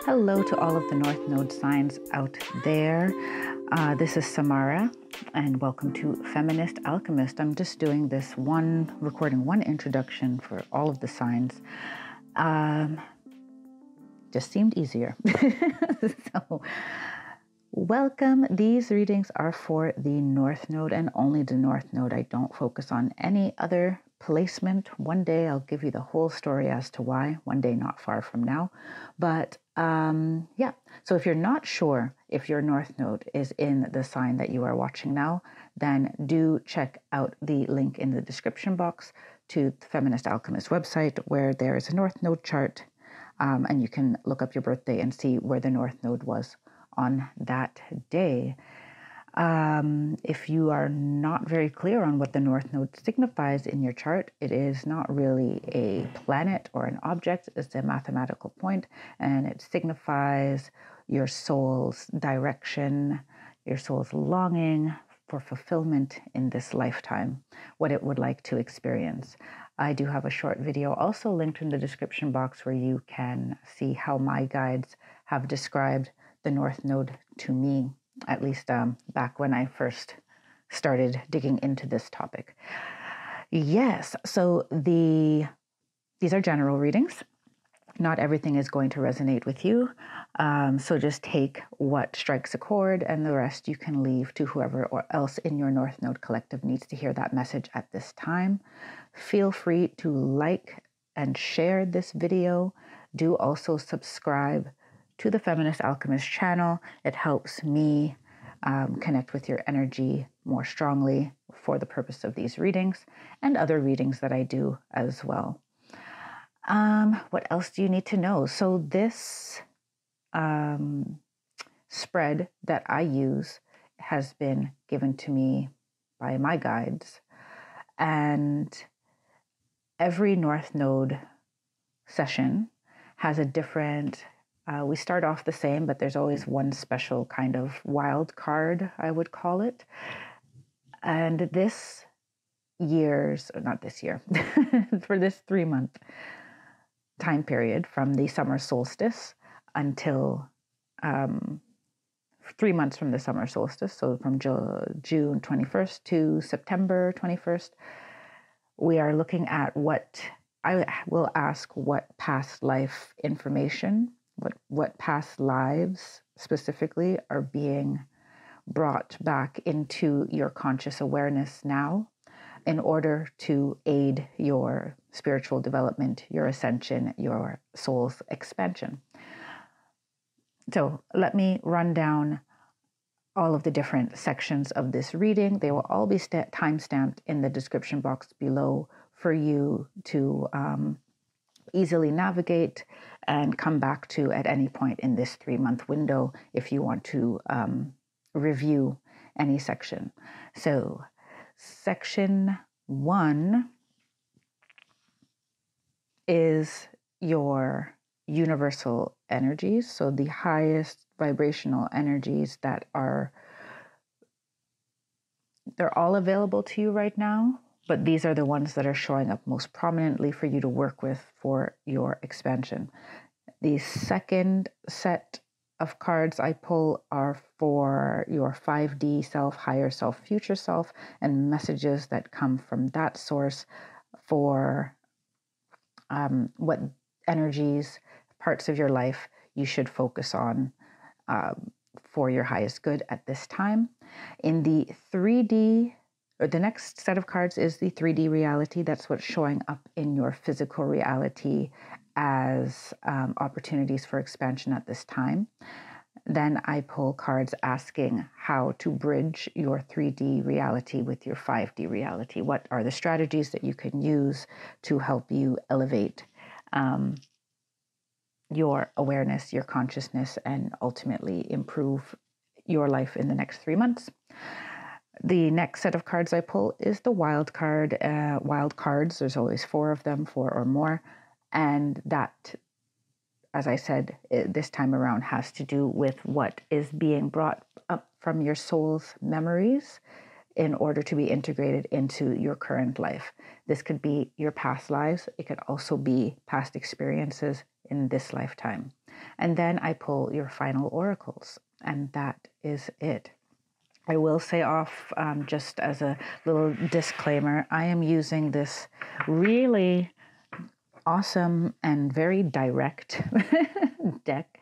Hello to all of the North Node signs out there. This is Samara, and welcome to Feminist Alchemist. I'm just doing this recording one introduction for all of the signs. Just seemed easier. So, welcome. These readings are for the North Node and only the North Node. I don't focus on any other placement. One day I'll give you the whole story as to why. One day not far from now. But so if you're not sure if your North Node is in the sign that you are watching now, then do check out the link in the description box to the Feminist Alchemist website, where there is a North Node chart, and you can look up your birthday and see where the North Node was on that day. If you are not very clear on what the North Node signifies in your chart, it is not really a planet or an object. It's a mathematical point, and it signifies your soul's direction, your soul's longing for fulfillment in this lifetime, what it would like to experience. I do have a short video also linked in the description box where you can see how my guides have described the North Node to me, at least back when I first started digging into this topic. Yes, so these are general readings. Not everything is going to resonate with you. So just take what strikes a chord, and the rest you can leave to whoever or else in your North Node collective needs to hear that message at this time. Feel free to like and share this video. Do also subscribe to the Feminist Alchemist channel. It helps me connect with your energy more strongly for the purpose of these readings and other readings that I do as well. What else do you need to know? So this spread that I use has been given to me by my guides, and every North Node session has a different we start off the same, but there's always one special kind of wild card, I would call it. And for this 3-month time period from the summer solstice until 3 months from the summer solstice, so from June 21st to September 21st, we are looking at what I will ask what past life information, what past lives specifically are being brought back into your conscious awareness now in order to aid your spiritual development, your ascension, your soul's expansion. So let me run down all of the different sections of this reading. They will all be time-stamped in the description box below for you to easily navigate and come back to at any point in this 3-month window if you want to review any section. So section 1 is your universal energies, so the highest vibrational energies they're all available to you right now, but these are the ones that are showing up most prominently for you to work with for your expansion. The second set of cards I pull are for your 5D self, higher self, future self, and messages that come from that source for what energies, parts of your life you should focus on for your highest good at this time. In the 3D, or the next set of cards is the 3D reality. That's what's showing up in your physical reality as opportunities for expansion at this time. Then I pull cards asking how to bridge your 3D reality with your 5D reality. What are the strategies that you can use to help you elevate your awareness, your consciousness, and ultimately improve your life in the next 3 months. The next set of cards I pull is the wild card. Wild cards, there's always 4 of them, 4 or more. And that, as I said, this time around has to do with what is being brought up from your soul's memories in order to be integrated into your current life. This could be your past lives. It could also be past experiences in this lifetime. And then I pull your final oracles, and that is it. I will say off, just as a little disclaimer, I am using this really awesome and very direct deck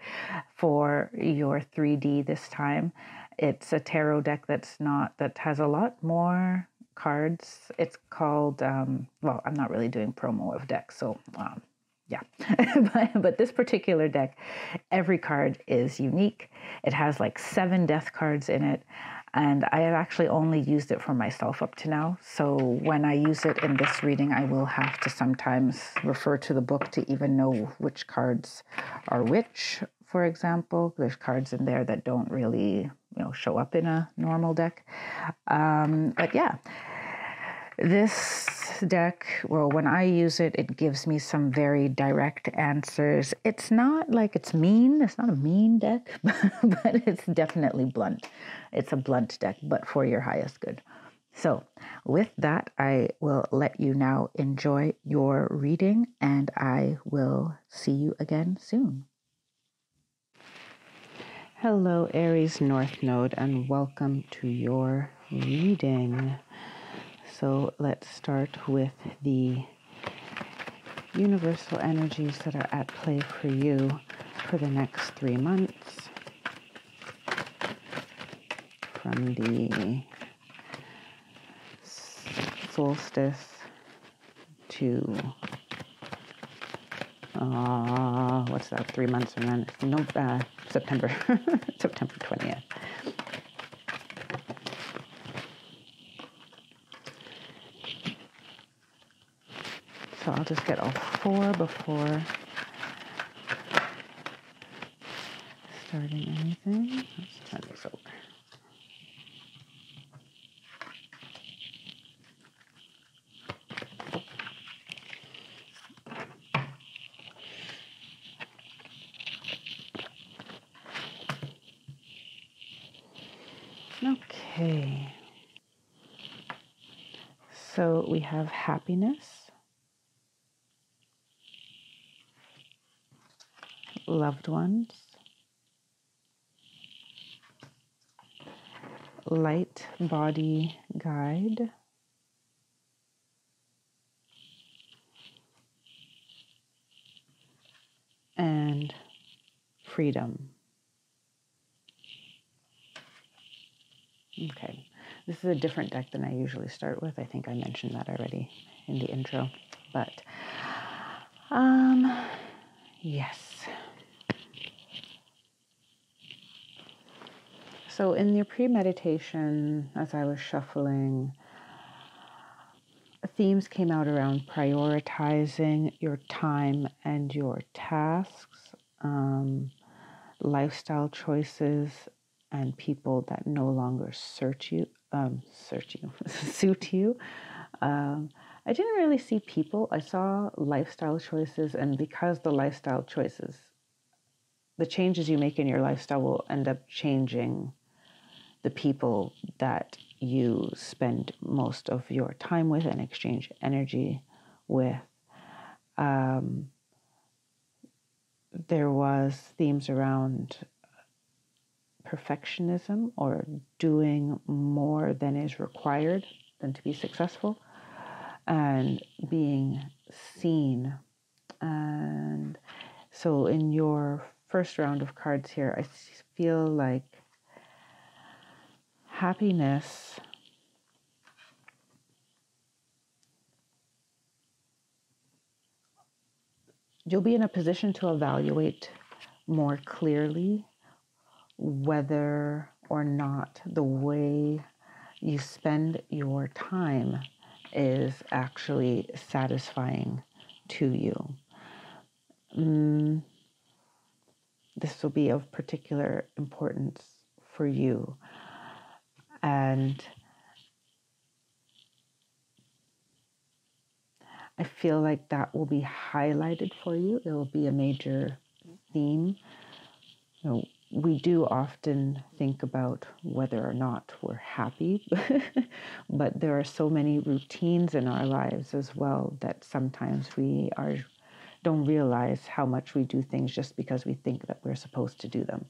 for your 3D this time. It's a tarot deck that has a lot more cards. It's called, well, I'm not really doing promo of decks, so yeah. but this particular deck, every card is unique. It has like 7 death cards in it. And I have actually only used it for myself up to now. So when I use it in this reading, I will have to sometimes refer to the book to even know which cards are which. For example, there's cards in there that don't really, show up in a normal deck. But yeah, this deck, well, when I use it, it gives me some very direct answers. It's not like it's mean. It's not a mean deck, but it's definitely blunt. It's a blunt deck, but for your highest good. So with that, I will let you now enjoy your reading, and I will see you again soon. Hello, Aries North Node, and welcome to your reading. So let's start with the universal energies that are at play for you for the next 3 months. From the solstice to, what's that, 3 months from then? No, September, September 20th. So I'll just get all 4 before starting anything. Let's turn this over. Okay. So we have happiness, loved ones, light body guide, and freedom. Okay, this is a different deck than I usually start with. I think I mentioned that already in the intro, but yes. So in your pre-meditation, as I was shuffling, themes came out around prioritizing your time and your tasks, lifestyle choices, and people that no longer suit you. I didn't really see people. I saw lifestyle choices, and because the lifestyle choices, the changes you make in your lifestyle will end up changing the people that you spend most of your time with and exchange energy with. There was themes around perfectionism, or doing more than is required than to be successful, and being seen. And so in your first round of cards here, I feel like happiness you'll be in a position to evaluate more clearly whether or not the way you spend your time is actually satisfying to you. This will be of particular importance for you. And I feel like that will be highlighted for you. It will be a major theme. We do often think about whether or not we're happy, but there are so many routines in our lives as well that sometimes we are don't realize how much we do things just because we think that we're supposed to do them.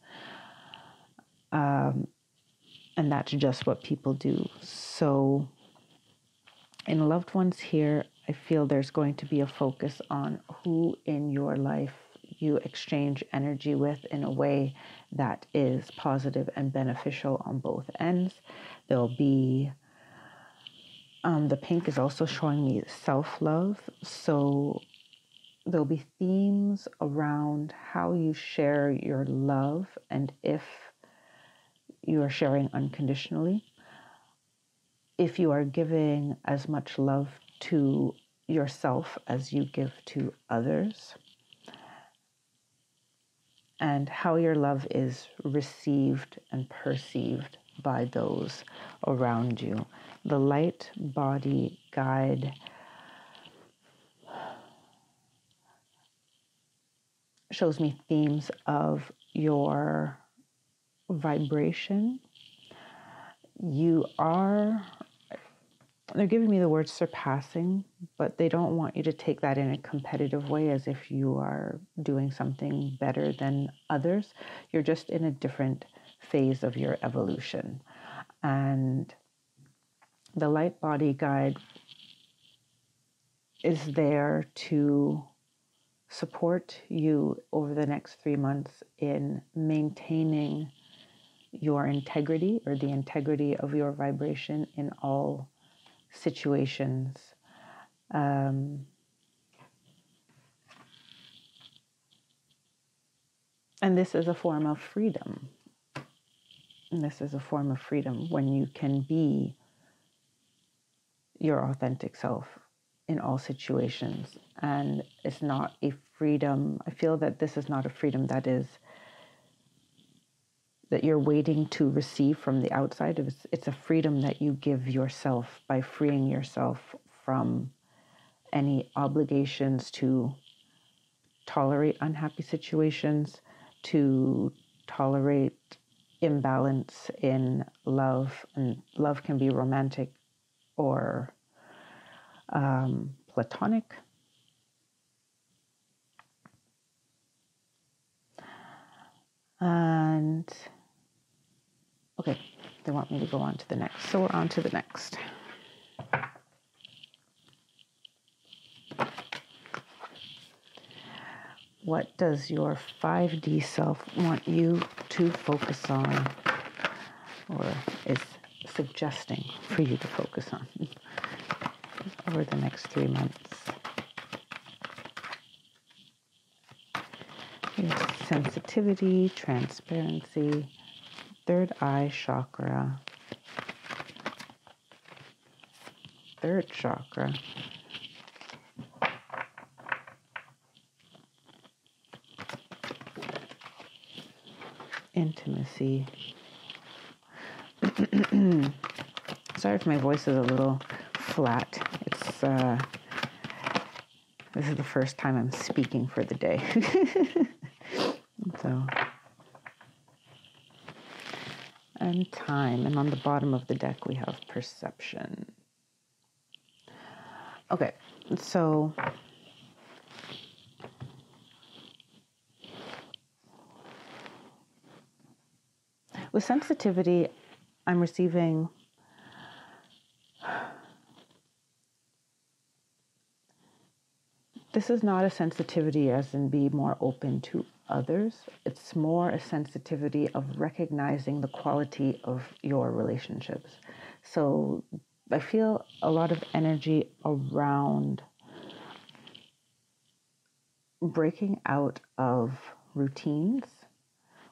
And that's just what people do. So in loved ones here, I feel there's going to be a focus on who in your life you exchange energy with in a way that is positive and beneficial on both ends. There'll be, the pink is also showing me self-love. So there'll be themes around how you share your love and if you are sharing unconditionally. If you are giving as much love to yourself as you give to others, and how your love is received and perceived by those around you. The light body guide shows me themes of your vibration. They're giving me the word surpassing, but they don't want you to take that in a competitive way as if you are doing something better than others. You're just in a different phase of your evolution. And the light body guide is there to support you over the next 3 months in maintaining your integrity or the integrity of your vibration in all situations. And this is a form of freedom. And this is a form of freedom when you can be your authentic self in all situations. And it's not a freedom. I feel that this is not a freedom that you're waiting to receive from the outside. It's a freedom that you give yourself by freeing yourself from any obligations to tolerate unhappy situations, to tolerate imbalance in love. And love can be romantic or platonic. And okay, they want me to go on to the next. So we're on to the next. What does your 5D self want you to focus on, or is suggesting for you to focus on over the next 3 months? Here's sensitivity, transparency, third eye chakra, third chakra, intimacy. Sorry if my voice is a little flat. This is the first time I'm speaking for the day. So, and time. And on the bottom of the deck, we have perception. Okay, so with sensitivity, I'm receiving this is not a sensitivity as in be more open to others. It's more a sensitivity of recognizing the quality of your relationships. So I feel a lot of energy around breaking out of routines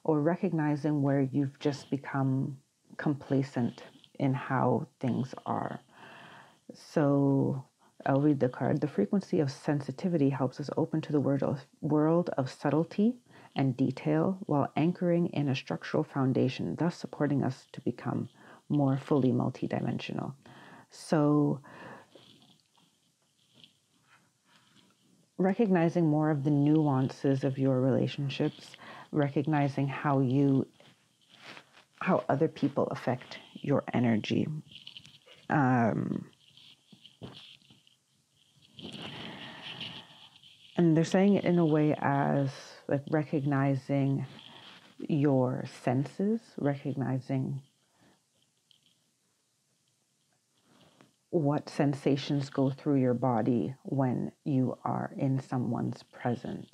or recognizing where you've just become complacent in how things are. So I'll read the card. The frequency of sensitivity helps us open to the world of subtlety and detail while anchoring in a structural foundation, thus supporting us to become more fully multidimensional. So recognizing more of the nuances of your relationships, recognizing how other people affect your energy. And they're saying it in a way as like recognizing your senses, recognizing what sensations go through your body when you are in someone's presence.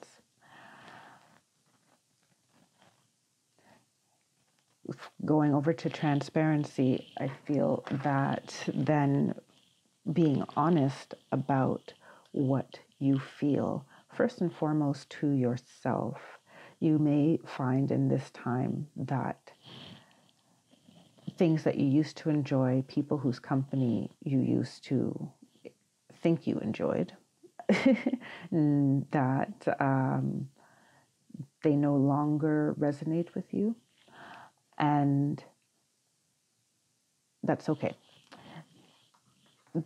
Going over to transparency, I feel that then being honest about what you feel, first and foremost to yourself. You may find in this time that things that you used to enjoy, people whose company you used to think you enjoyed, that they no longer resonate with you. And that's okay.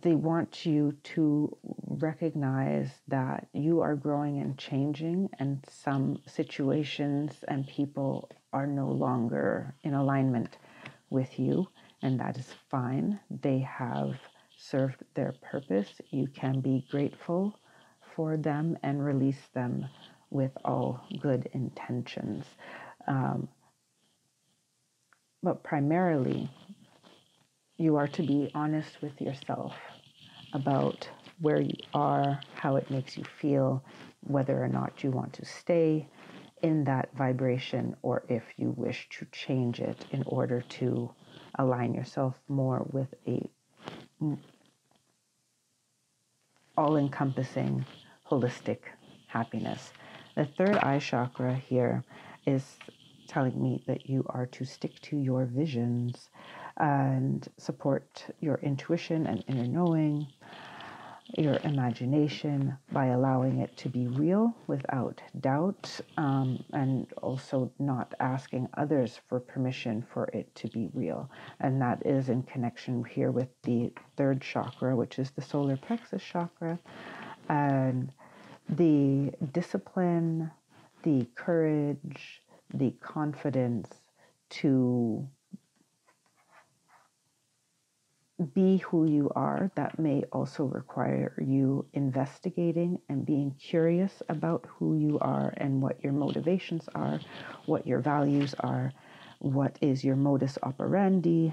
They want you to recognize that you are growing and changing, and some situations and people are no longer in alignment with you, and that is fine. They have served their purpose. You can be grateful for them and release them with all good intentions. But primarily, you are to be honest with yourself about where you are, how it makes you feel, whether or not you want to stay in that vibration, or if you wish to change it in order to align yourself more with a all-encompassing, holistic happiness. The third eye chakra here is telling me that you are to stick to your visions and support your intuition and inner knowing, your imagination, by allowing it to be real without doubt, and also not asking others for permission for it to be real. And that is in connection here with the third chakra, which is the solar plexus chakra, and the discipline, the courage, the confidence to be who you are. That may also require you investigating and being curious about who you are and what your motivations are, what your values are, what is your modus operandi,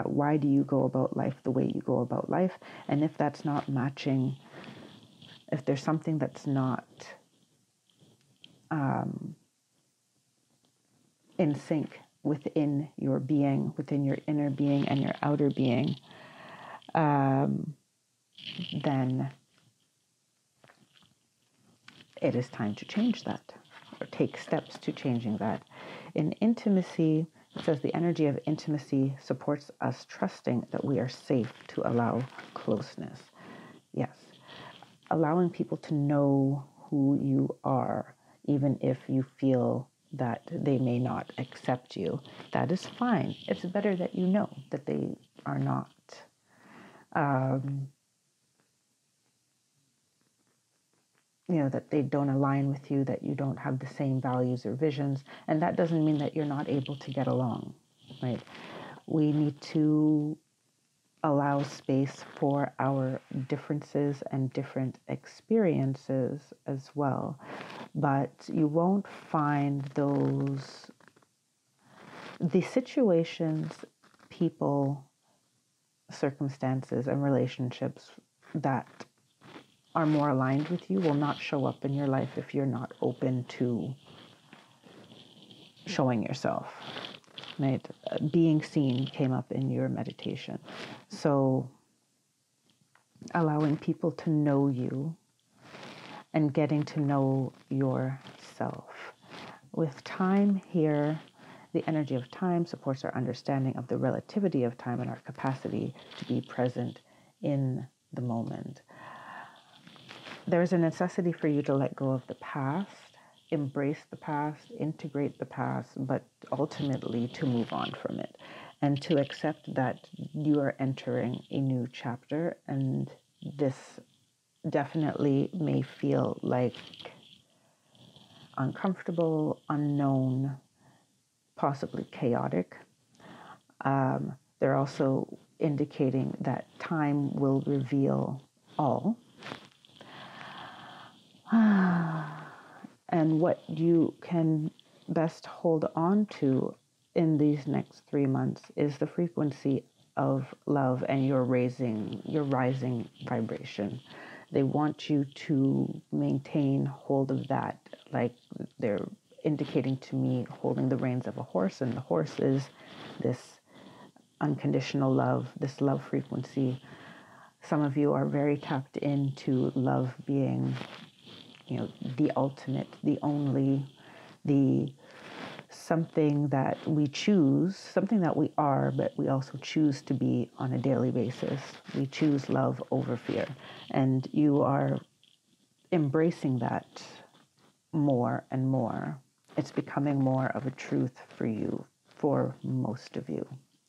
why do you go about life the way you go about life? And if that's not matching, if there's something that's not in sync within your being, within your inner being and your outer being, then it is time to change that, or take steps to changing that. In intimacy, it says the energy of intimacy supports us trusting that we are safe to allow closeness. Yes, allowing people to know who you are, even if you feel that they may not accept you, that is fine. It's better that you know that they are not that they don't align with you, that you don't have the same values or visions. And that doesn't mean that you're not able to get along, right? We need to allow space for our differences and different experiences as well. But you won't find the situations, people, circumstances, and relationships that are more aligned with you will not show up in your life if you're not open to showing yourself, right? Being seen came up in your meditation. So allowing people to know you and getting to know yourself. With time here, the energy of time supports our understanding of the relativity of time and our capacity to be present in the moment. There is a necessity for you to let go of the past, embrace the past, integrate the past, but ultimately to move on from it and to accept that you are entering a new chapter. And this definitely may feel like uncomfortable, unknown, possibly chaotic. They're also indicating that time will reveal all. And what you can best hold on to in these next 3 months is the frequency of love and your rising vibration. They want you to maintain hold of that, like they're indicating to me holding the reins of a horse, and the horse is this unconditional love, this love frequency. Some of you are very tapped into love being, the ultimate, the only, the something that we choose, something that we are, but we also choose to be on a daily basis. We choose love over fear. And you are embracing that more and more. It's becoming more of a truth for you, for most of you,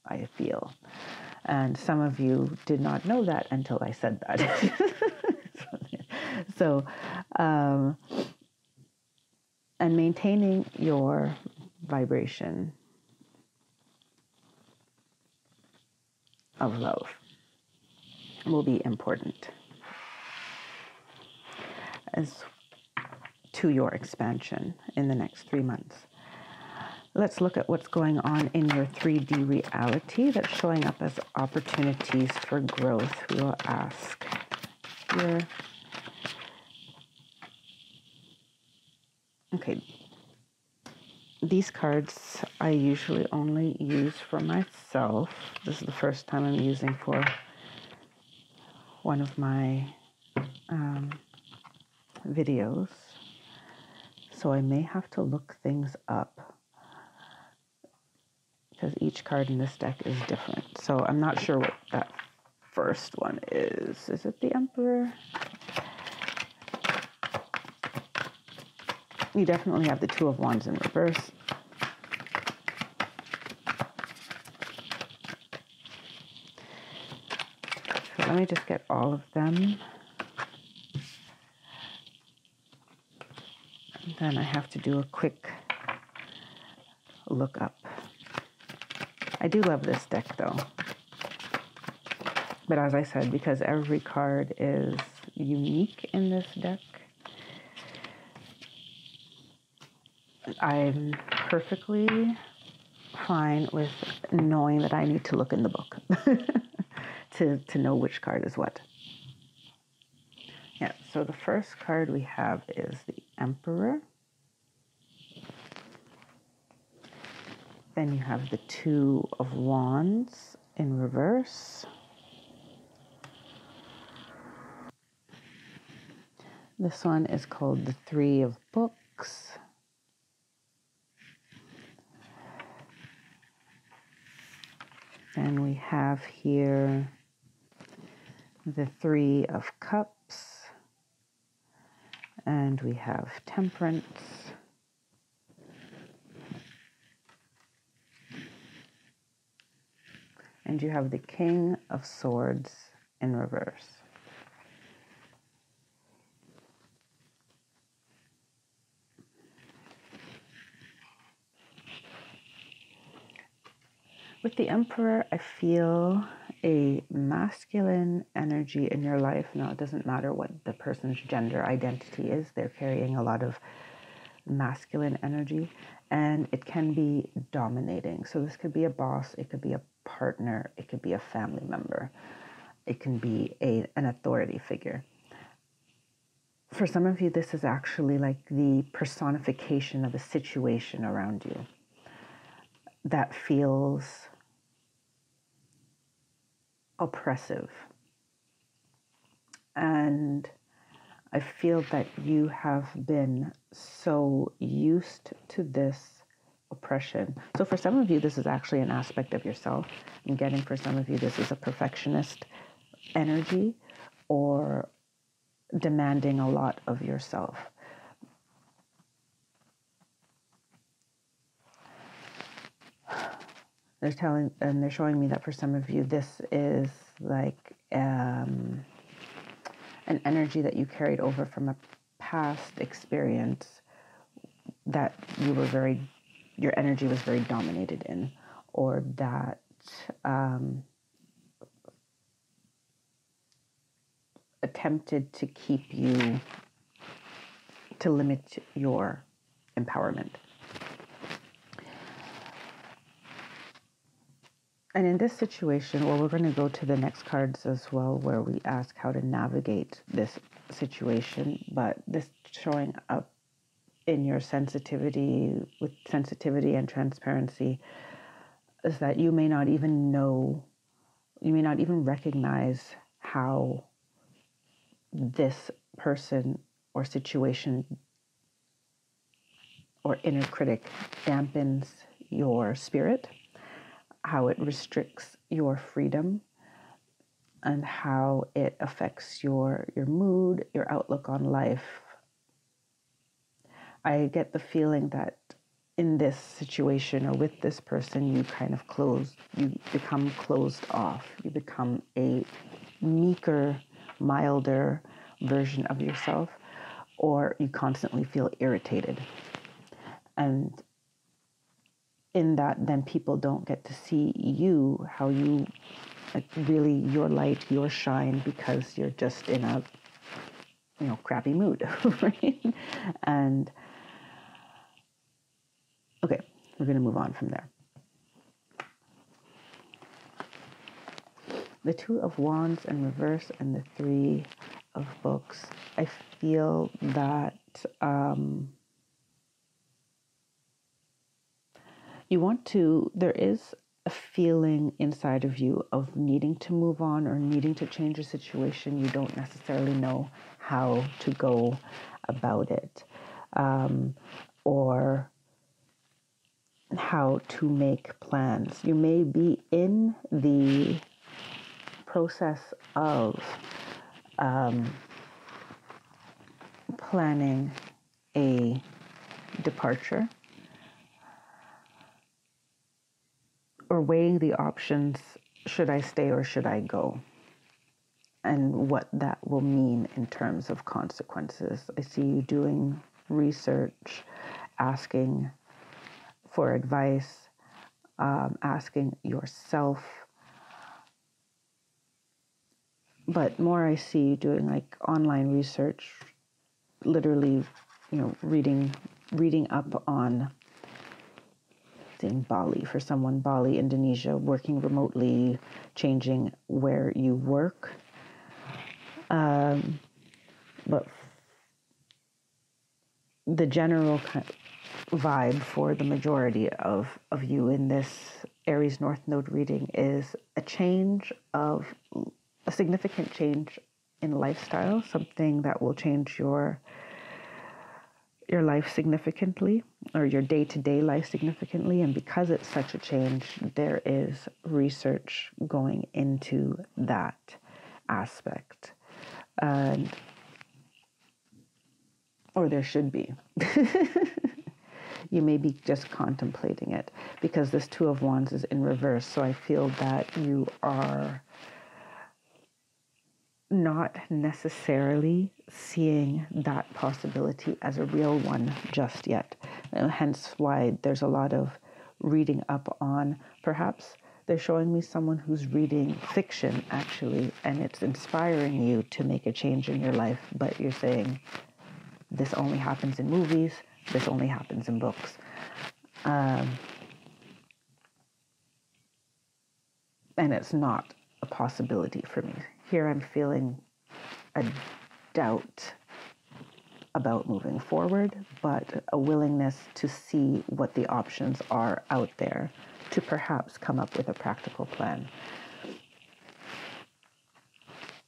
I feel. And some of you did not know that until I said that. So, and maintaining your vibration of love will be important as to your expansion in the next 3 months. Let's look at what's going on in your 3D reality that's showing up as opportunities for growth. We will ask here. Okay. These cards I usually only use for myself. This is the first time I'm using for one of my videos. So I may have to look things up because each card in this deck is different. So I'm not sure what that first one is. Is it the Emperor? You definitely have the Two of Wands in reverse. So let me just get all of them. And then I have to do a quick look up. I do love this deck though. But as I said, because every card is unique in this deck, I'm perfectly fine with knowing that I need to look in the book to know which card is what. Yeah, so the first card we have is the Emperor. Then you have the Two of Wands in reverse. This one is called the Three of Books. And we have here the Three of Cups. And we have Temperance. And you have the King of Swords in reverse. With the Emperor, I feel a masculine energy in your life. Now, it doesn't matter what the person's gender identity is. They're carrying a lot of masculine energy, and it can be dominating. So this could be a boss, it could be a partner, it could be a family member, it can be an authority figure. For some of you, this is actually like the personification of a situation around you that feels oppressive. And I feel that you have been so used to this oppression. So for some of you, this is actually an aspect of yourself. I'm getting for some of you, this is a perfectionist energy or demanding a lot of yourself. They're showing me that for some of you, this is like an energy that you carried over from a past experience that your energy was very dominated in, or that attempted to keep you to limit your empowerment. And in this situation, well, we're going to go to the next cards as well, where we ask how to navigate this situation, but this showing up in your sensitivity, with sensitivity and transparency, is that you may not even know, you may not even recognize how this person or situation or inner critic dampens your spirit, how it restricts your freedom, and how it affects your mood, your outlook on life. I get the feeling that in this situation or with this person, you become closed off. You become a meeker, milder version of yourself, or you constantly feel irritated. And in that, then people don't get to see you, how you, like, really your light, your shine, because you're just in a, crappy mood, right? And okay, we're going to move on from there. The Two of Wands in reverse and the Three of Books. I feel that there is a feeling inside of you of needing to move on or needing to change a situation. You don't necessarily know how to go about it, or how to make plans. You may be in the process of planning a departure, or weighing the options, should I stay or should I go? And what that will mean in terms of consequences. I see you doing research, asking for advice, asking yourself. But more, I see you doing like online research, literally, reading up on, in Bali, for someone, Bali, Indonesia, working remotely, changing where you work. But the general vibe for the majority of you in this Aries North Node reading is a significant change in lifestyle, something that will change your life significantly, or your day-to-day life significantly. And because it's such a change, there is research going into that aspect. Or there should be. You may be just contemplating it, because this Two of Wands is in reverse. So I feel that you are not necessarily seeing that possibility as a real one just yet. Hence why there's a lot of reading up on, perhaps they're showing me someone who's reading fiction, actually, and it's inspiring you to make a change in your life, but you're saying, this only happens in movies, this only happens in books. And it's not a possibility for me. Here I'm feeling a doubt about moving forward, but a willingness to see what the options are out there to perhaps come up with a practical plan.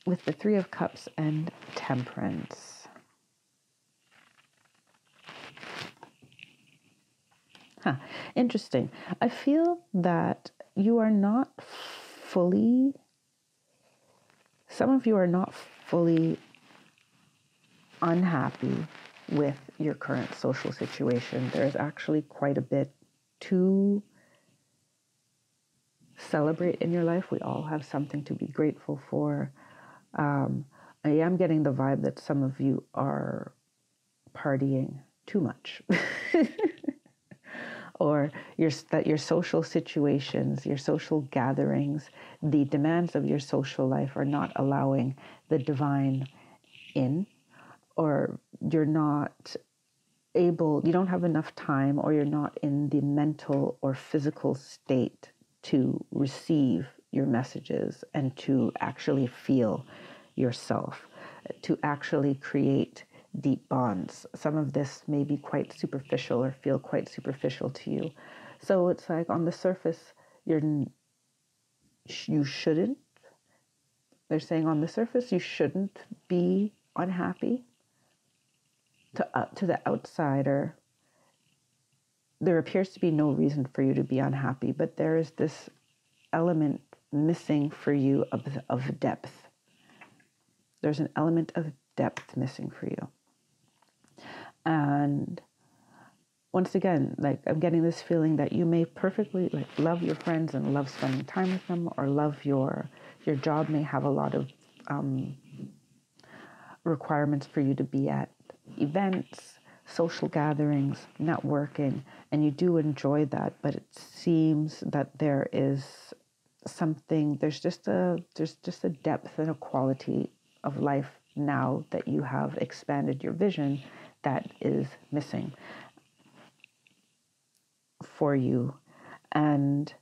With the Three of Cups and Temperance. Interesting. I feel that you are not fully, some of you are not fully unhappy with your current social situation. There's actually quite a bit to celebrate in your life. We all have something to be grateful for. I am getting the vibe that some of you are partying too much. Or that your social situations, your social gatherings, the demands of your social life are not allowing the divine in, or you're not able, you don't have enough time, or you're not in the mental or physical state to receive your messages and to actually feel yourself, to actually create deep bonds. Some of this may be quite superficial or feel quite superficial to you. So it's like on the surface, you shouldn't, they're saying on the surface, you shouldn't be unhappy. To the outsider, there appears to be no reason for you to be unhappy, but there is this element missing for you of depth. There's an element of depth missing for you. And once again, like, I'm getting this feeling that you may perfectly like love your friends and love spending time with them, or love your job may have a lot of requirements for you to be at events, social gatherings, networking, and you do enjoy that, but it seems that there is something, there's just a depth and a quality of life now that you have expanded your vision that is missing for you. And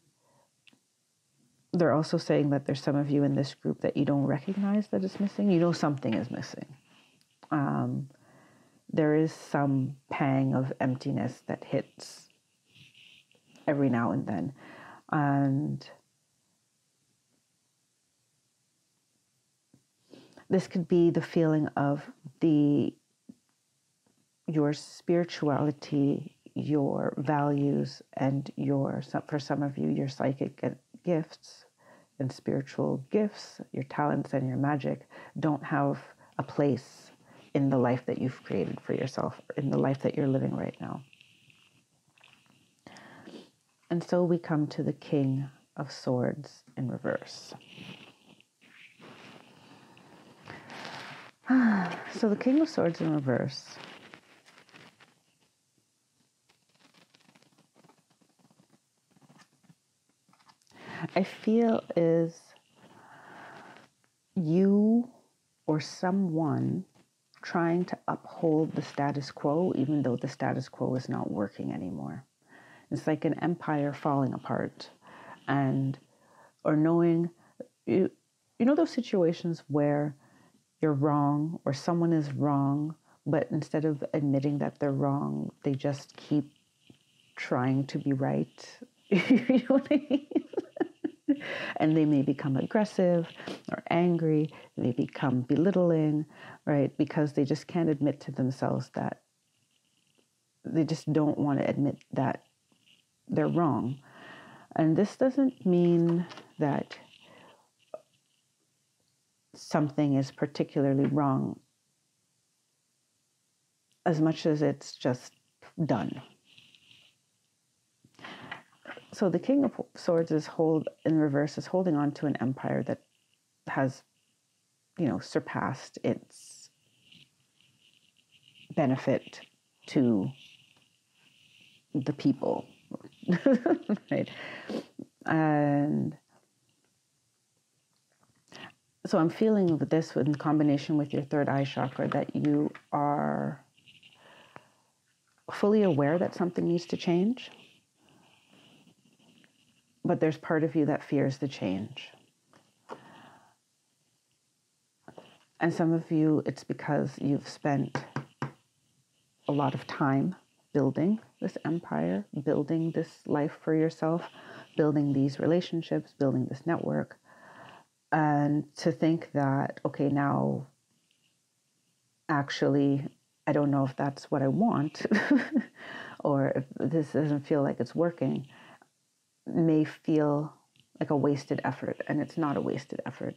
they're also saying that there's some of you in this group that you don't recognize that is missing. You know something is missing. There is some pang of emptiness that hits every now and then. And this could be the feeling of your spirituality, your values, and for some of you, your psychic gifts and spiritual gifts, your talents and your magic don't have a place in the life that you've created for yourself, in the life that you're living right now. And so we come to the King of Swords in reverse. So the King of Swords in reverse I feel is you or someone trying to uphold the status quo, even though the status quo is not working anymore. It's like an empire falling apart, or knowing, you know those situations where you're wrong or someone is wrong, but instead of admitting that they're wrong, they just keep trying to be right. You know what I mean? And they may become aggressive or angry, they become belittling, right? Because they just can't admit to themselves that they just don't want to admit that they're wrong. And this doesn't mean that something is particularly wrong as much as it's just done. So the King of Swords in reverse is holding on to an empire that has, surpassed its benefit to the people, right? And so I'm feeling this in combination with your third eye chakra, that you are fully aware that something needs to change, but there's part of you that fears the change. And some of you, it's because you've spent a lot of time building this empire, building this life for yourself, building these relationships, building this network. And to think that, okay, now, actually, I don't know if that's what I want, or if this doesn't feel like it's working, may feel like a wasted effort, and it's not a wasted effort.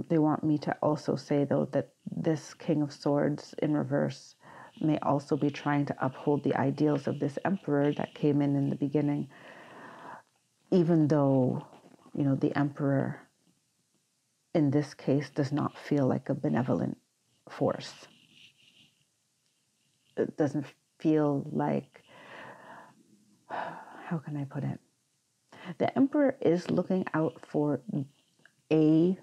They want me to also say, though, that this King of Swords in reverse may also be trying to uphold the ideals of this emperor that came in the beginning, even though, the emperor in this case does not feel like a benevolent force. It doesn't feel like, how can I put it? The emperor is looking out for a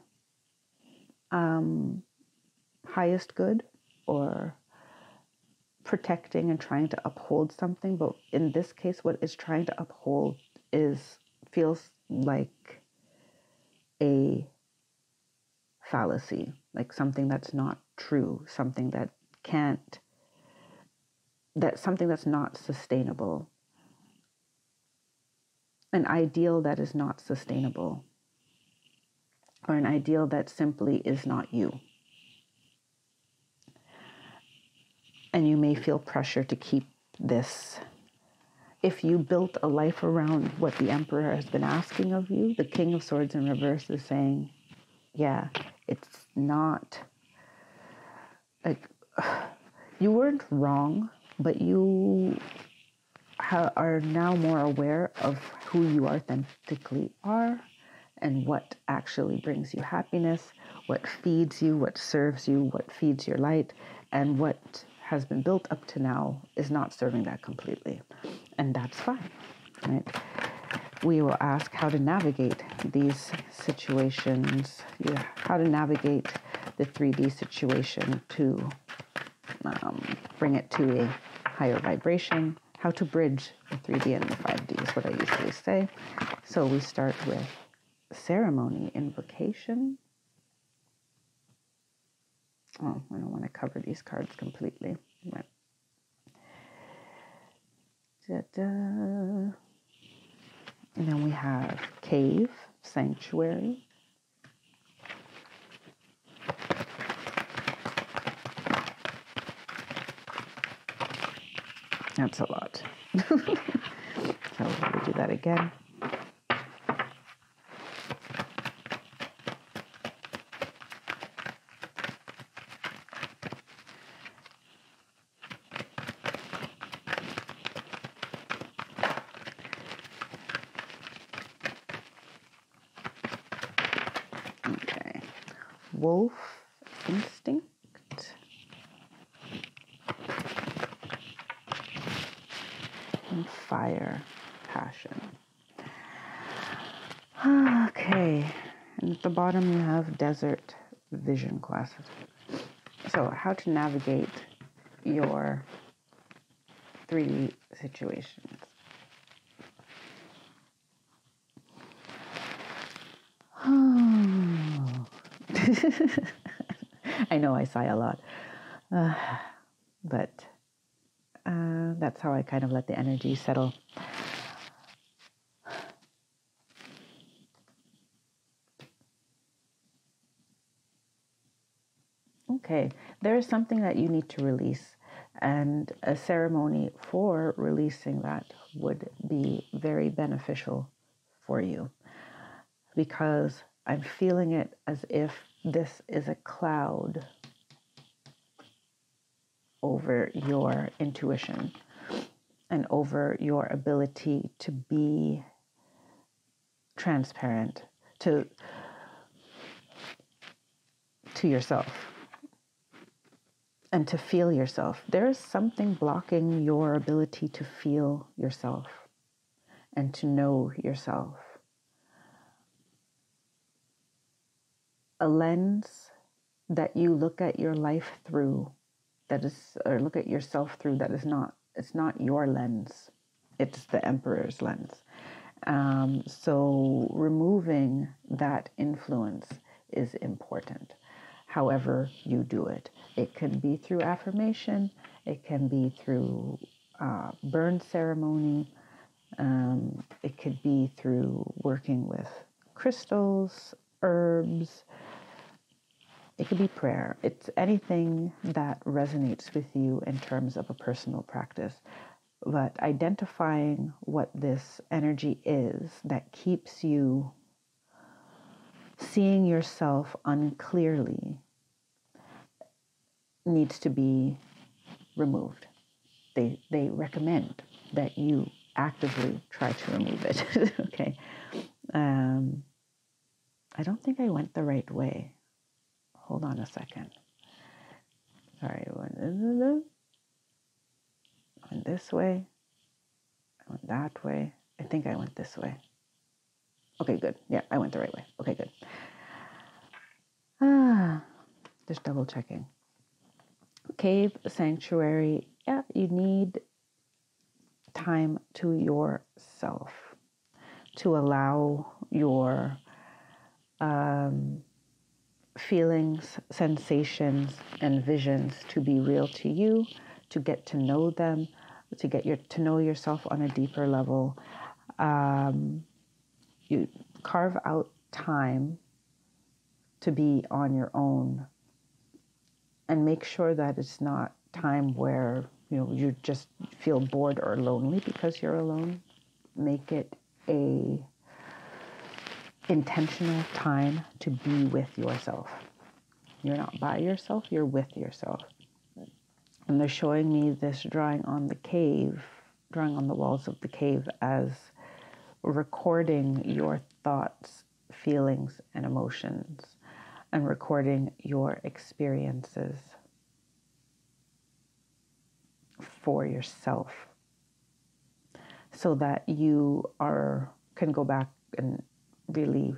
highest good or protecting and trying to uphold something. But in this case, what it's trying to uphold feels like a fallacy, like something that's not true, something something that's not sustainable, an ideal that is not sustainable, or an ideal that simply is not you. And you may feel pressure to keep this. If you built a life around what the Emperor has been asking of you, the King of Swords in reverse is saying, yeah, it's not like you weren't wrong, but you are now more aware of who you authentically are and what actually brings you happiness, what feeds you, what serves you, what feeds your light, and what has been built up to now is not serving that completely. And that's fine, right? We will ask how to navigate these situations, how to navigate the 3D situation to bring it to a higher vibration, how to bridge the 3D and the 5D is what I usually say. So we start with ceremony, invocation. Oh, I don't want to cover these cards completely. Right. And then we have cave, sanctuary. That's a lot. So we'll do that again. Okay. Wolf instinct. And fire, passion. Okay, and at the bottom you have desert, vision classes. So how to navigate your 3D situations. I know I sigh a lot, but that's how I kind of let the energy settle. Okay, there is something that you need to release, and a ceremony for releasing that would be very beneficial for you, because I'm feeling it as if this is a cloud over your intuition and over your ability to be transparent to yourself and to feel yourself. There is something blocking your ability to feel yourself and to know yourself. A lens that you look at your life through, or look at yourself through, it's not your lens. It's the Emperor's lens. So removing that influence is important. However you do it. It can be through affirmation. It can be through burn ceremony. It could be through working with crystals, herbs. It could be prayer. It's anything that resonates with you in terms of a personal practice. But identifying what this energy is that keeps you seeing yourself unclearly needs to be removed. They recommend that you actively try to remove it. Okay. I don't think I went the right way. Hold on a second. Sorry, I went this way. I went that way. I think I went this way. Okay, good. Yeah, I went the right way. Okay, good. Just double checking. Cave, sanctuary, yeah, you need time to yourself to allow your feelings, sensations, and visions to be real to you, to get to know them, to to know yourself on a deeper level. You carve out time to be on your own, and make sure that it's not time where you just feel bored or lonely because you're alone. Make it a intentional time to be with yourself. You're not by yourself, you're with yourself. And they're showing me this drawing on the walls of the cave as recording your thoughts, feelings, and emotions, and recording your experiences for yourself, so that you can go back and really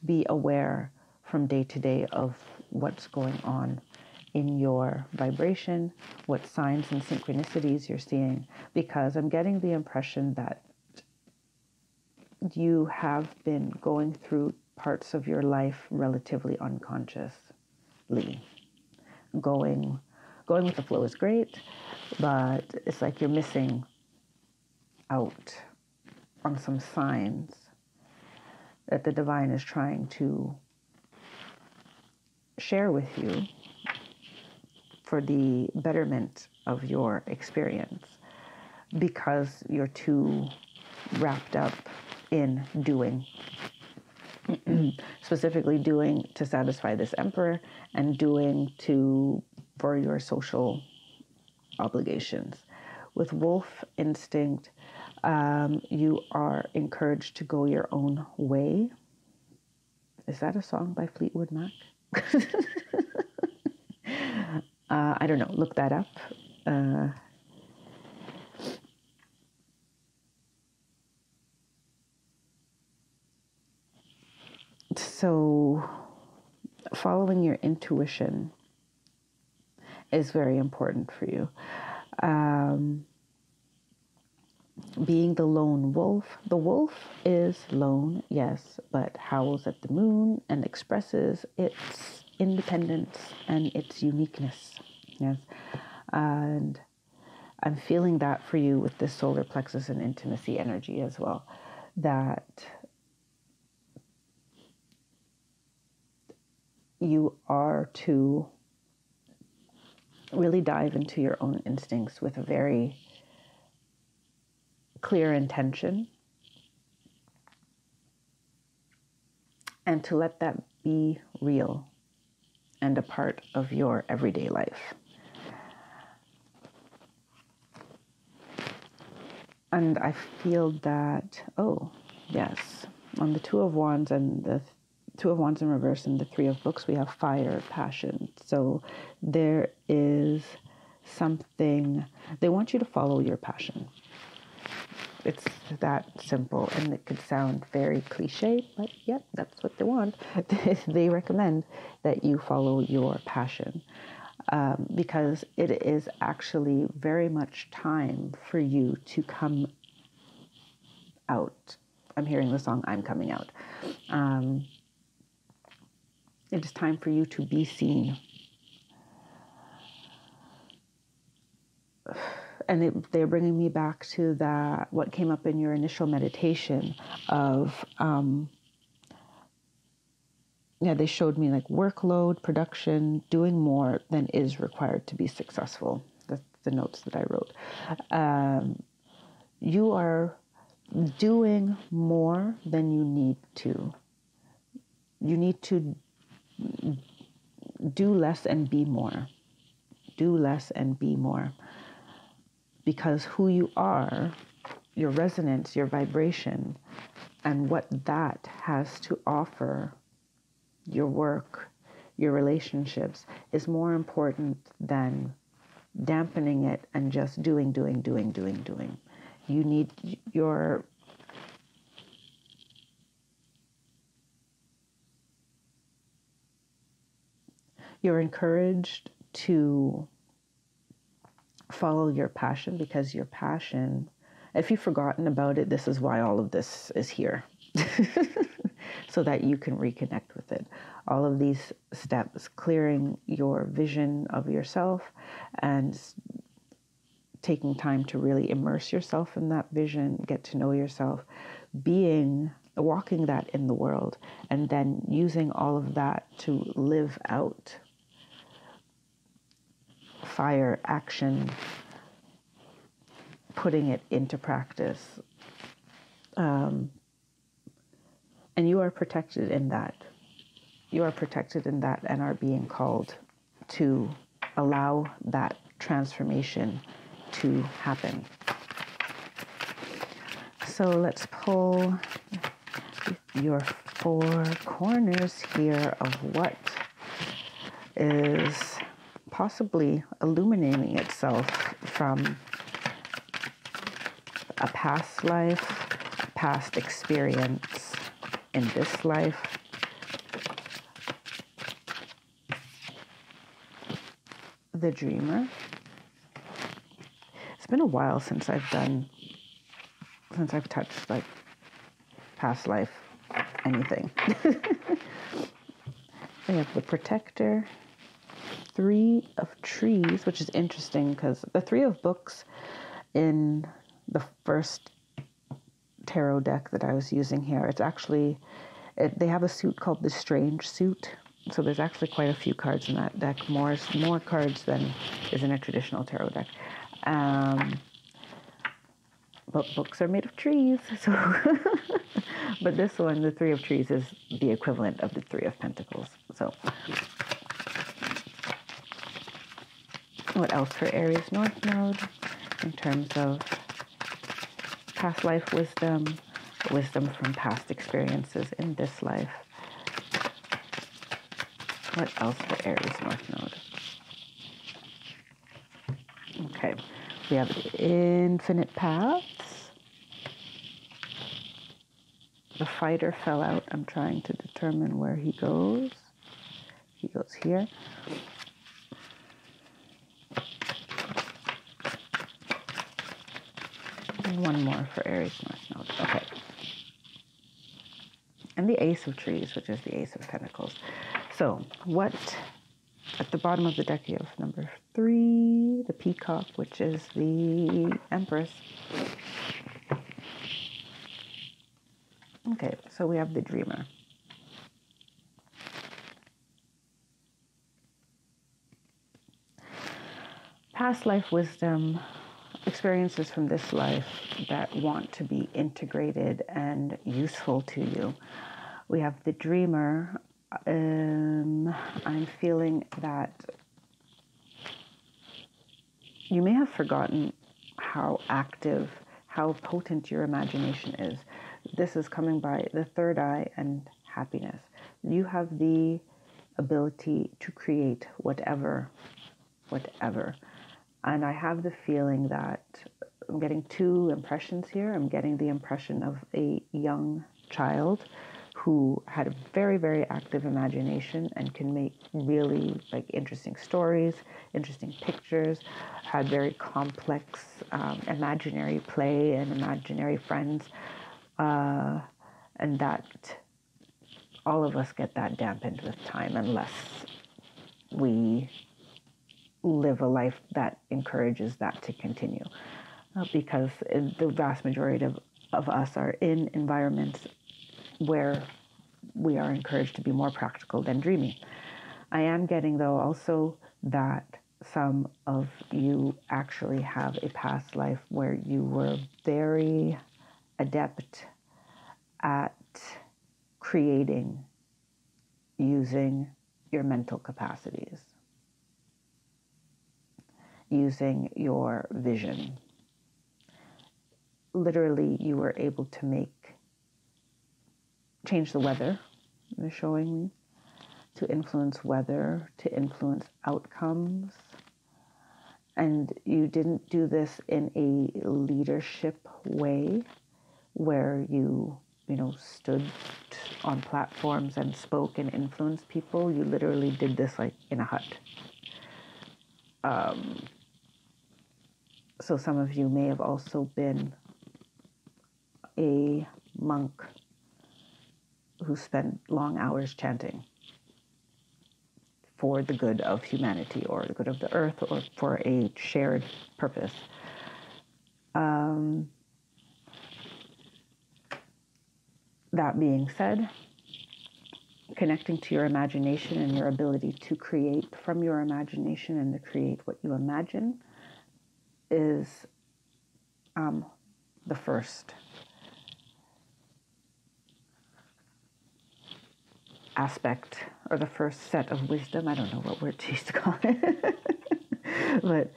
be aware from day to day of what's going on in your vibration, what signs and synchronicities you're seeing, because I'm getting the impression that you have been going through parts of your life relatively unconsciously. Going with the flow is great, but it's like you're missing out on some signs that the divine is trying to share with you for the betterment of your experience, because you're too wrapped up in doing. Specifically doing to satisfy this emperor, and doing for your social obligations. With wolf instinct, you are encouraged to go your own way. Is that a song by Fleetwood Mac? I don't know. Look that up. So following your intuition is very important for you. Being the lone wolf. The wolf is lone, yes, but howls at the moon and expresses its independence and its uniqueness. Yes. And I'm feeling that for you with this solar plexus and intimacy energy as well. That you are to really dive into your own instincts with a very clear intention, and to let that be real and a part of your everyday life. And I feel that, oh, yes, on the Two of Wands and the Two of Wands in reverse and the Three of Books, we have fire, passion. So there is something, they want you to follow your passion. It's that simple, and it could sound very cliche, but yep, that's what they want. They recommend that you follow your passion, because it is actually very much time for you to come out. I'm hearing the song I'm Coming Out. It is time for you to be seen. And they're bringing me back to what came up in your initial meditation of, they showed me like workload, production, doing more than is required to be successful. That's the notes that I wrote. You are doing more than you need to. You need to do less and be more. Do less and be more. Because who you are, your resonance, your vibration, and what that has to offer, your work, your relationships, is more important than dampening it and just doing. You need you're encouraged to follow your passion, because your passion, if you've forgotten about it, this is why all of this is here. So that you can reconnect with it. All of these steps, clearing your vision of yourself and taking time to really immerse yourself in that vision, get to know yourself, walking that in the world, and then using all of that to live out fire, action, putting it into practice. And you are protected in that. You are protected in that and are being called to allow that transformation to happen. So let's pull your 4 corners here of what is possibly illuminating itself from a past life, past experience in this life. The Dreamer. It's been a while since I've touched like past life anything. We have the Protector, 3 of Trees, which is interesting because the 3 of Books in the first tarot deck that I was using here, it's actually, they have a suit called the Strange Suit. So there's actually quite a few cards in that deck, more cards than is in a traditional tarot deck. But books are made of trees, so but this one, the 3 of Trees, is the equivalent of the 3 of Pentacles. So what else for Aries North Node in terms of past life wisdom, wisdom from past experiences in this life? What else for Aries North Node? Okay, we have the Infinite Paths. The Fighter fell out. I'm trying to determine where he goes. He goes here. And one more for Aries North Node. Okay. And the Ace of Trees, which is the Ace of Pentacles. So what, at the bottom of the deck you have number 3, the Peacock, which is the Empress. Okay, so we have the Dreamer. Past life wisdom, experiences from this life that want to be integrated and useful to you. We have the Dreamer. I'm feeling that you may have forgotten how active, how potent your imagination is. This is coming by the third eye and happiness. You have the ability to create whatever. And I have the feeling that I'm getting 2 impressions here. I'm getting the impression of a young child who had a very, very active imagination and can make really like interesting stories, interesting pictures, had very complex imaginary play and imaginary friends. And that all of us get that dampened with time unless we live a life that encourages that to continue. Because the vast majority of us are in environments where we are encouraged to be more practical than dreamy. I am getting, though, also that some of you actually have a past life where you were very adept at creating using your mental capacities, using your vision. Literally, you were able to change the weather, they're showing me, to influence weather, to influence outcomes. And you didn't do this in a leadership way where you stood on platforms and spoke and influenced people. You literally did this like in a hut. So some of you may have also been a monk who spent long hours chanting for the good of humanity or the good of the earth or for a shared purpose. That being said, connecting to your imagination and your ability to create from your imagination and to create what you imagine is the first aspect or the first set of wisdom. I don't know what word to use to call it, but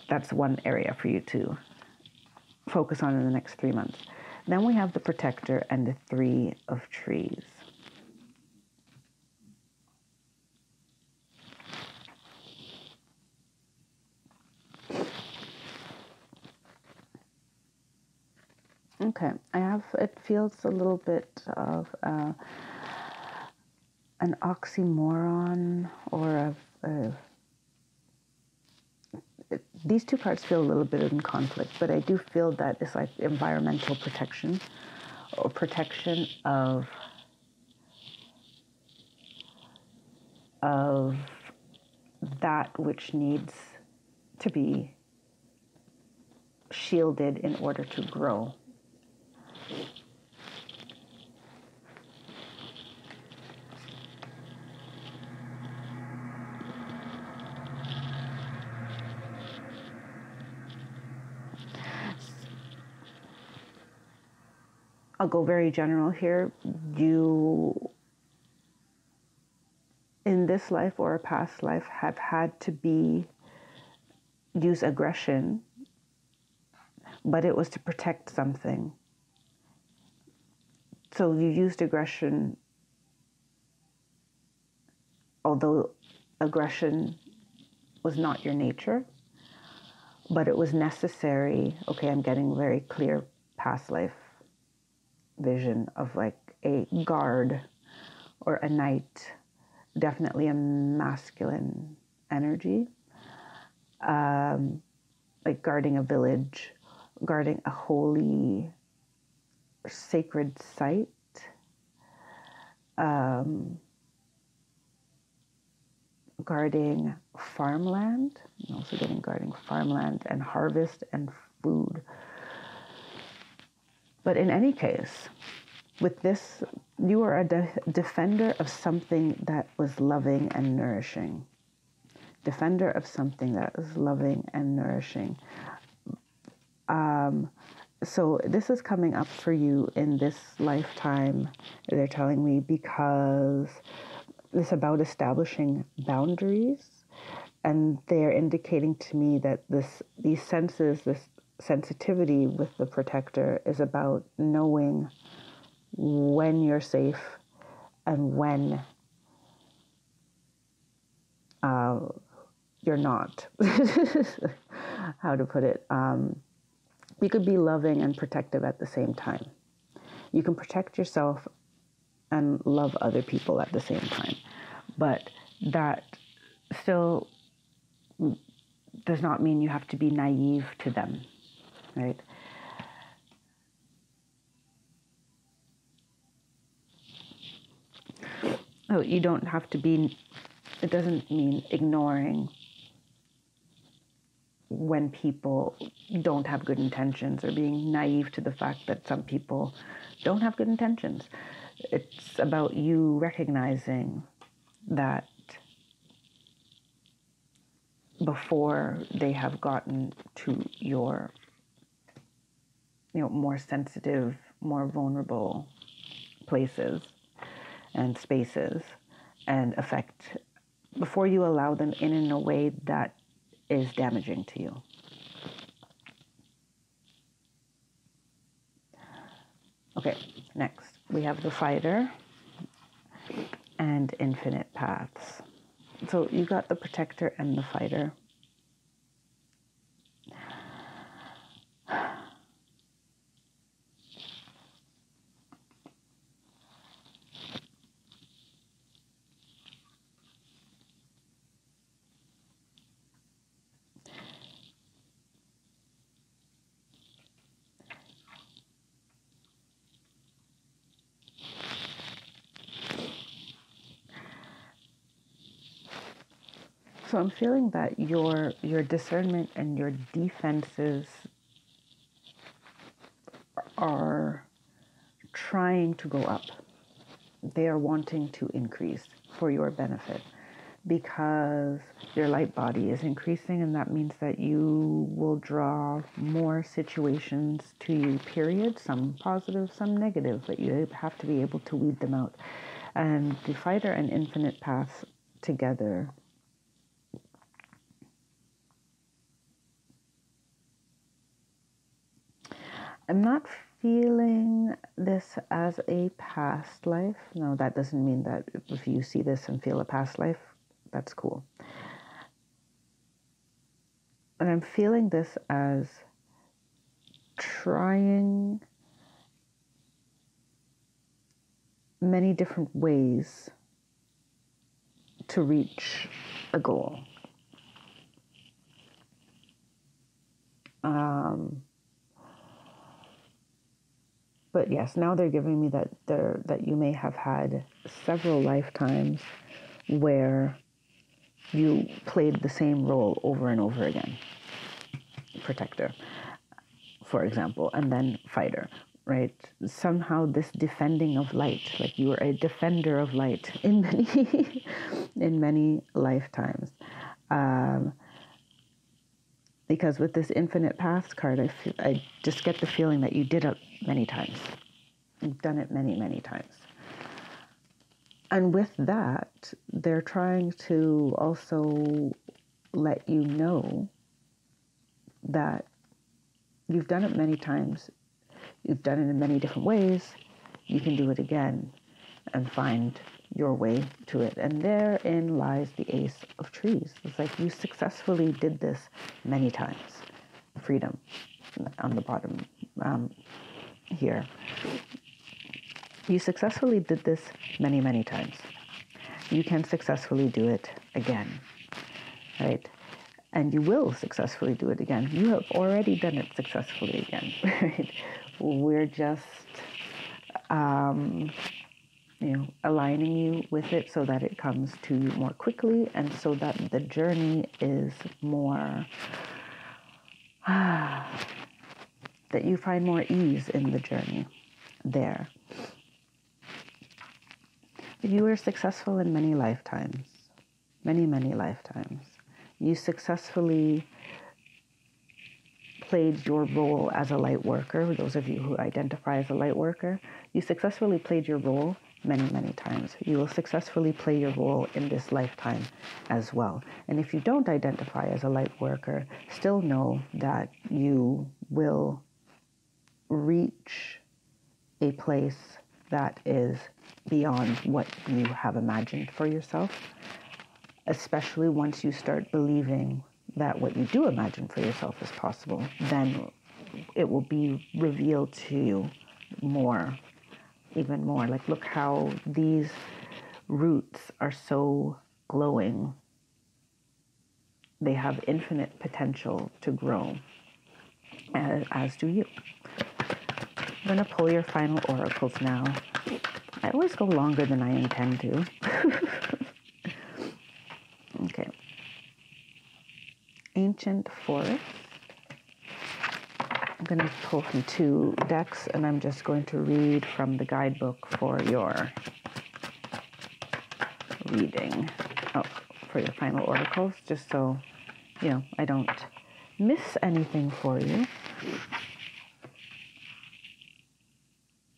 that's one area for you to focus on in the next 3 months. Then we have the Protector and the Three of Trees. Okay, it feels a little bit of an oxymoron or these two parts feel a little bit in conflict, but I do feel that it's like environmental protection or protection of that which needs to be shielded in order to grow. I'll go very general here. You, in this life or a past life, have had to use aggression, but it was to protect something. So you used aggression, although aggression was not your nature, but it was necessary. Okay, I'm getting very clear past life vision of like a guard or a knight, definitely a masculine energy, like guarding a village, guarding a holy, sacred site, guarding farmland. I'm also getting guarding farmland and harvest and food. But in any case, with this, you are a defender of something that was loving and nourishing. Defender of something that is loving and nourishing. So this is coming up for you in this lifetime, they're telling me, because it's about establishing boundaries, and they're indicating to me that these senses, this sensitivity with the Protector is about knowing when you're safe and when you're not. How to put it? You could be loving and protective at the same time. You can protect yourself and love other people at the same time. But that still does not mean you have to be naive to them, right? Oh, you don't have to be, it doesn't mean ignoring when people don't have good intentions or being naive to the fact that some people don't have good intentions. It's about you recognizing that before they have gotten to your, more sensitive, more vulnerable places and spaces and affect, before you allow them in a way that is damaging to you. Okay, next we have the Fighter and Infinite Paths. So you got the Protector and the Fighter. So I'm feeling that your discernment and your defenses are trying to go up. They are wanting to increase for your benefit because your light body is increasing, and that means that you will draw more situations to you, period. Some positive, some negative, but you have to be able to weed them out. And the Fighter and Infinite Paths together I'm not feeling this as a past life. No, that doesn't mean that if you see this and feel a past life, that's cool. And I'm feeling this as trying many different ways to reach a goal. But yes, now they're giving me that you may have had several lifetimes where you played the same role over and over again. Protector, for example, and then fighter, right? Somehow this defending of light, like you were a defender of light in many, in many lifetimes. Because with this Infinite Paths card, I just get the feeling that you did it many times. You've done it many, many times. And with that, they're trying to also let you know that you've done it many times. You've done it in many different ways. You can do it again and find your way to it. And therein lies the Ace of Trees. It's like you successfully did this many times. Freedom on the bottom here. You successfully did this many, many times. You can successfully do it again, right? And you will successfully do it again. You have already done it successfully again, right? We're just aligning you with it so that it comes to you more quickly and so that the journey is more, that you find more ease in the journey there. You were successful in many lifetimes, many, many lifetimes. You successfully played your role as a light worker. Those of you who identify as a light worker, you successfully played your role many, many times. You will successfully play your role in this lifetime as well. And if you don't identify as a light worker, still know that you will reach a place that is beyond what you have imagined for yourself, especially once you start believing that what you do imagine for yourself is possible. Then it will be revealed to you more, even more. Like, look how these roots are so glowing. They have infinite potential to grow, as do you. I'm going to pull your final oracles now. I always go longer than I intend to. Okay. Ancient Forest. I'm going to pull from 2 decks, and I'm just going to read from the guidebook for your reading. For your final oracles, just so, I don't miss anything for you.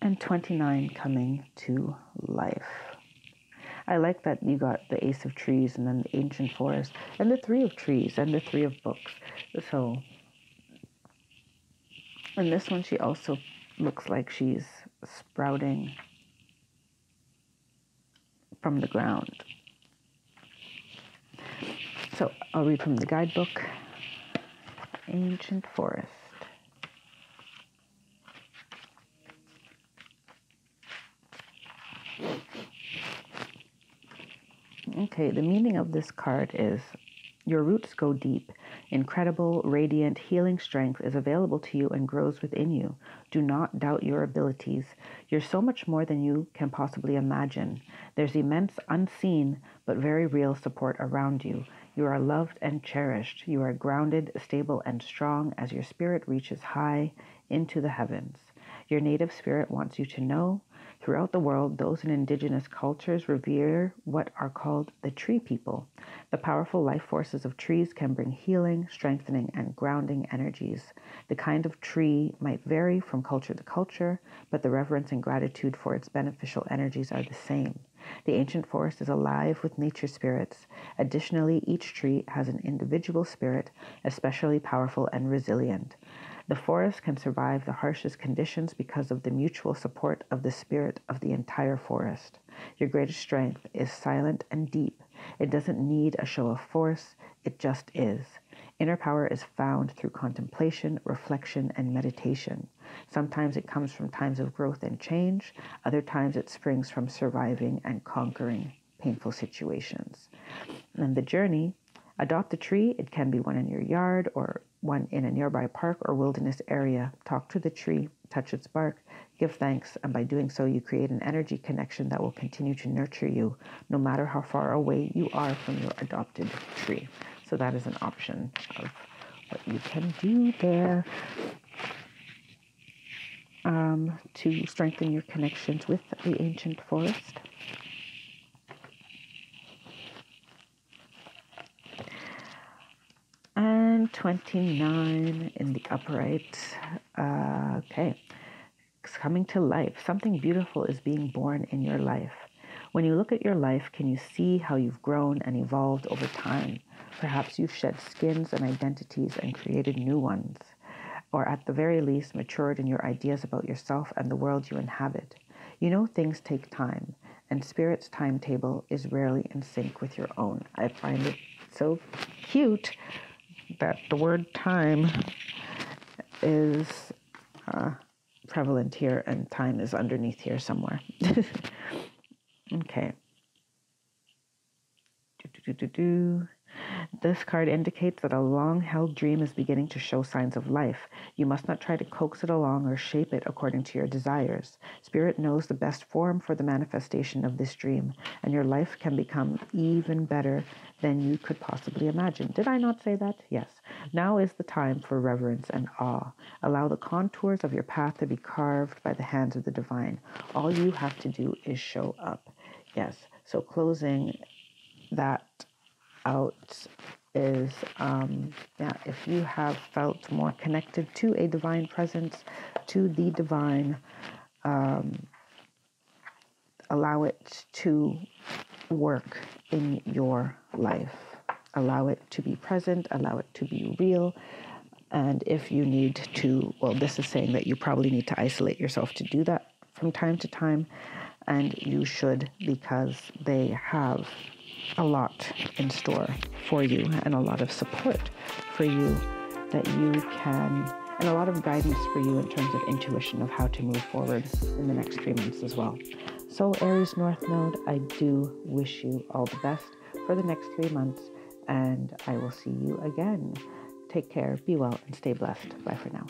And 29 coming to life. I like that you got the Ace of Trees and then the Ancient Forest and the 3 of Trees and the 3 of Books. So, and this one, she also looks like she's sprouting from the ground. So I'll read from the guidebook. Ancient Forest. Okay, the meaning of this card is, your roots go deep. Incredible, radiant, healing strength is available to you and grows within you. Do not doubt your abilities. You're so much more than you can possibly imagine. There's immense, unseen, but very real support around you. You are loved and cherished. You are grounded, stable, and strong as your spirit reaches high into the heavens. Your native spirit wants you to know. Throughout the world, those in indigenous cultures revere what are called the tree people. The powerful life forces of trees can bring healing, strengthening, and grounding energies. The kind of tree might vary from culture to culture, but the reverence and gratitude for its beneficial energies are the same. The ancient forest is alive with nature spirits. Additionally, each tree has an individual spirit, especially powerful and resilient. The forest can survive the harshest conditions because of the mutual support of the spirit of the entire forest. Your greatest strength is silent and deep. It doesn't need a show of force, it just is. Inner power is found through contemplation, reflection, and meditation. Sometimes it comes from times of growth and change. Other times it springs from surviving and conquering painful situations. And the journey, adopt a tree. It can be one in your yard or one in a nearby park or wilderness area. Talk to the tree, touch its bark, give thanks, and by doing so, you create an energy connection that will continue to nurture you, no matter how far away you are from your adopted tree. So that is an option of what you can do there to strengthen your connections with the ancient forest. And 29 in the upright. Okay. It's coming to life. Something beautiful is being born in your life. When you look at your life, can you see how you've grown and evolved over time? Perhaps you've shed skins and identities and created new ones, or at the very least, matured in your ideas about yourself and the world you inhabit. You know things take time, and Spirit's timetable is rarely in sync with your own. I find it so cute that the word time is prevalent here and time is underneath here somewhere. Okay. This card indicates that a long-held dream is beginning to show signs of life. You must not try to coax it along or shape it according to your desires. Spirit knows the best form for the manifestation of this dream, and your life can become even better than you could possibly imagine. Did I not say that? Yes. Now is the time for reverence and awe. Allow the contours of your path to be carved by the hands of the divine. All you have to do is show up. Yes. So closing that out is, if you have felt more connected to a divine presence, to the divine, allow it to work in your life. Allow it to be present, allow it to be real. And if you need to, this is saying that you probably need to isolate yourself to do that from time to time. And you should, because they have a lot in store for you and a lot of support for you that you can, and a lot of guidance for you in terms of intuition of how to move forward in the next 3 months as well. So Aries North Node, I do wish you all the best for the next 3 months, and I will see you again. Take care, be well, and stay blessed. Bye for now.